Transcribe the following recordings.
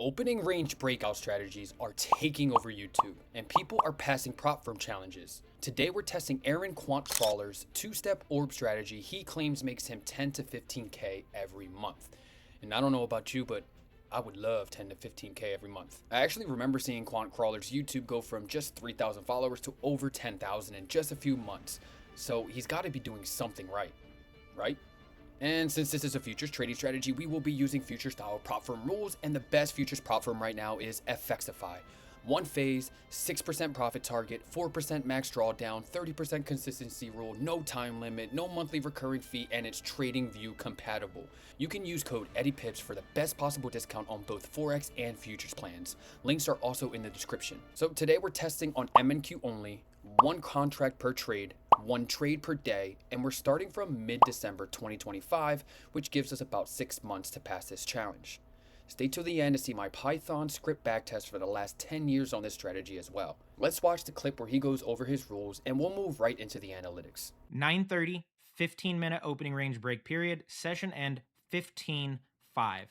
Opening range breakout strategies are taking over YouTube, and people are passing prop firm challenges. Today we're testing Aaron QuantCrawler's two-step orb strategy he claims makes him 10 to 15k every month. And I don't know about you, but I would love 10 to 15k every month. I actually remember seeing QuantCrawler's YouTube go from just 3,000 followers to over 10,000 in just a few months. So he's got to be doing something right? And since this is a futures trading strategy, we will be using future style prop firm rules, and the best futures prop firm right now is Fxify. One phase, 6% profit target, 4% max drawdown, 30% consistency rule, no time limit, no monthly recurring fee, and it's TradingView compatible. You can use code EddiePips for the best possible discount on both Forex and futures plans. Links are also in the description. So today we're testing on MNQ only, one contract per trade, one trade per day, and we're starting from mid-December 2025, which gives us about 6 months to pass this challenge. Stay till the end to see my Python script backtest for the last 10 years on this strategy as well. Let's watch the clip where he goes over his rules, and we'll move right into the analytics. 9:30, 15-minute opening range break period, session end 15:05.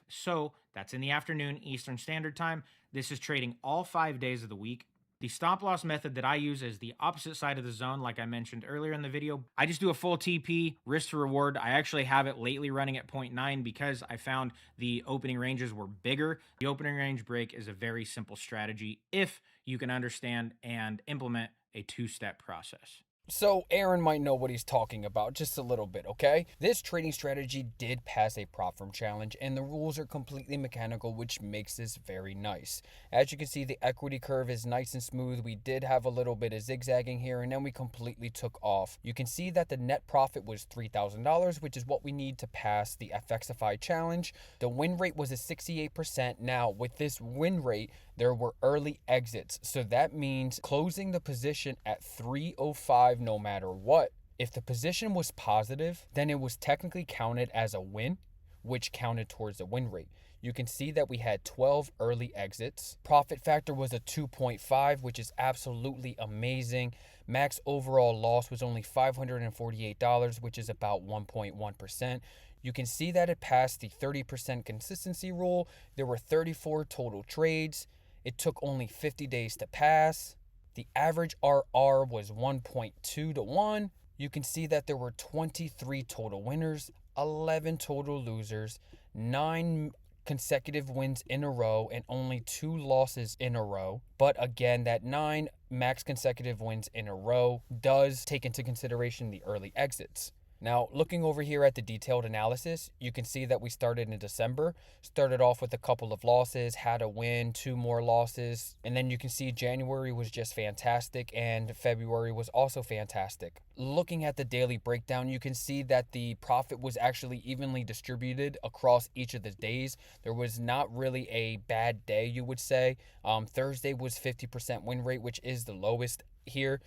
So that's in the afternoon Eastern Standard Time. This is trading all 5 days of the week. The stop loss method that I use is the opposite side of the zone, like I mentioned earlier in the video. I just do a full TP, risk to reward. I actually have it lately running at 0.9 because I found the opening ranges were bigger. The opening range break is a very simple strategy if you can understand and implement a two-step process. So Aaron might know what he's talking about just a little bit, okay? This trading strategy did pass a prop firm challenge, and the rules are completely mechanical, which makes this very nice. As you can see, the equity curve is nice and smooth. We did have a little bit of zigzagging here, and then we completely took off. You can see that the net profit was $3,000, which is what we need to pass the Fxify challenge. The win rate was a 68%. Now, with this win rate, there were early exits, so that means closing the position at 305 no matter what. If the position was positive, then it was technically counted as a win, which counted towards the win rate. You can see that we had 12 early exits. Profit factor was a 2.5, which is absolutely amazing. Max overall loss was only $548, which is about 1.1%. You can see that it passed the 30% consistency rule. There were 34 total trades. It took only 50 days to pass. The average RR was 1.2 to 1. You can see that there were 23 total winners, 11 total losers, 9 consecutive wins in a row, and only 2 losses in a row. But again, that 9 max consecutive wins in a row does take into consideration the early exits. Now, looking over here at the detailed analysis, you can see that we started in December, started off with a couple of losses, had a win, 2 more losses, and then you can see January was just fantastic and February was also fantastic. Looking at the daily breakdown, you can see that the profit was actually evenly distributed across each of the days. There was not really a bad day, you would say. Thursday was 50% win rate, which is the lowest here,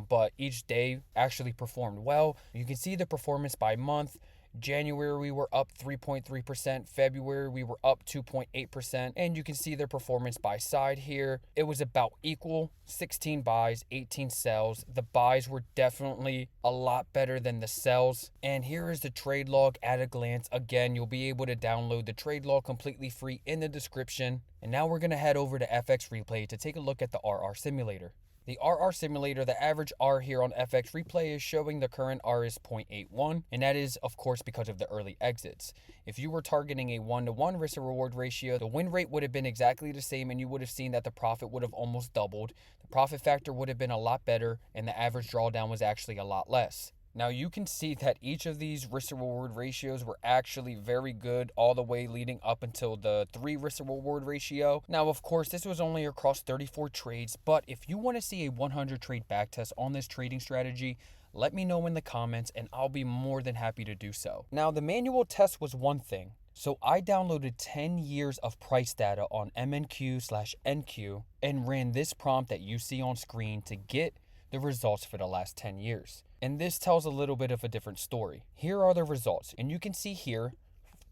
but each day actually performed well. You can see the performance by month. January we were up 3.3%, February we were up 2.8%, and you can see their performance by side here. It was about equal, 16 buys, 18 sells. The buys were definitely a lot better than the sells. And here is the trade log at a glance. Again, you'll be able to download the trade log completely free in the description. And now we're going to head over to FX Replay to take a look at the RR simulator. The RR simulator, the average R here on FX Replay is showing the current R is 0.81, and that is, of course, because of the early exits. If you were targeting a 1-to-1 risk to reward ratio, the win rate would have been exactly the same, and you would have seen that the profit would have almost doubled. The profit factor would have been a lot better, and the average drawdown was actually a lot less. Now you can see that each of these risk to reward ratios were actually very good all the way leading up until the 3 risk to reward ratio. Now, of course, this was only across 34 trades, but if you want to see a 100 trade backtest on this trading strategy, let me know in the comments and I'll be more than happy to do so. Now, the manual test was one thing. So I downloaded 10 years of price data on MNQ/NQ and ran this prompt that you see on screen to get the results for the last 10 years. And this tells a little bit of a different story. Here are the results. And you can see here,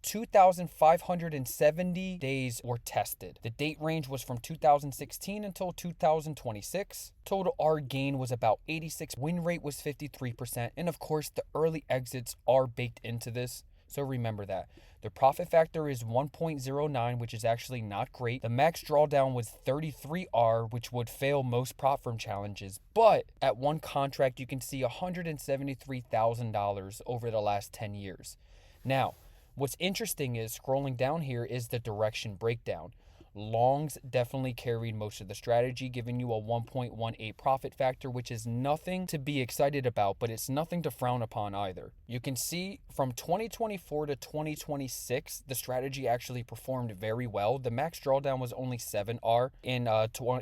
2,570 days were tested. The date range was from 2016 until 2026. Total R gain was about 86. Win rate was 53%. And of course, the early exits are baked into this. So remember that. The profit factor is 1.09, which is actually not great. The max drawdown was 33R, which would fail most prop firm challenges. But at one contract, you can see $173,000 over the last 10 years. Now, what's interesting is scrolling down here is the direction breakdown. Longs definitely carried most of the strategy, giving you a 1.18 profit factor, which is nothing to be excited about, but it's nothing to frown upon either. You can see from 2024 to 2026, the strategy actually performed very well. The max drawdown was only 7R in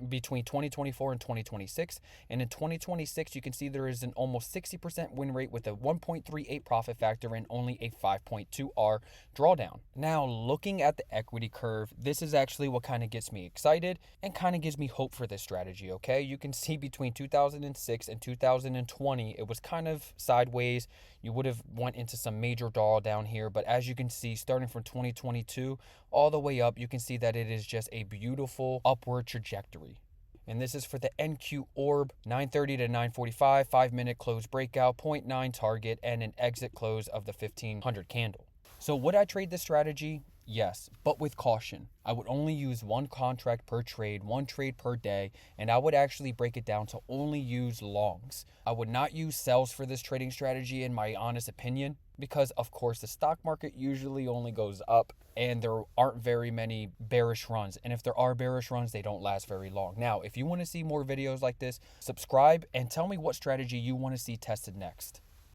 between 2024 and 2026. And in 2026, you can see there is an almost 60% win rate with a 1.38 profit factor and only a 5.2R drawdown. Now, looking at the equity curve, this is actually what kind of gets me excited and kind of gives me hope for this strategy, okay? You can see between 2006 and 2020, it was kind of sideways. You would have went into some major drawdown here, but as you can see, starting from 2022 all the way up, you can see that it is just a beautiful upward trajectory. And this is for the NQ orb, 9:30 to 9:45, 5-minute close breakout, 0.9 target, and an exit close of the 1500 candle. So would I trade this strategy? Yes, but with caution. I would only use one contract per trade, one trade per day, and I would actually break it down to only use longs. I would not use sells for this trading strategy in my honest opinion, because of course the stock market usually only goes up and there aren't very many bearish runs. And if there are bearish runs, they don't last very long. Now, if you want to see more videos like this, subscribe and tell me what strategy you want to see tested next.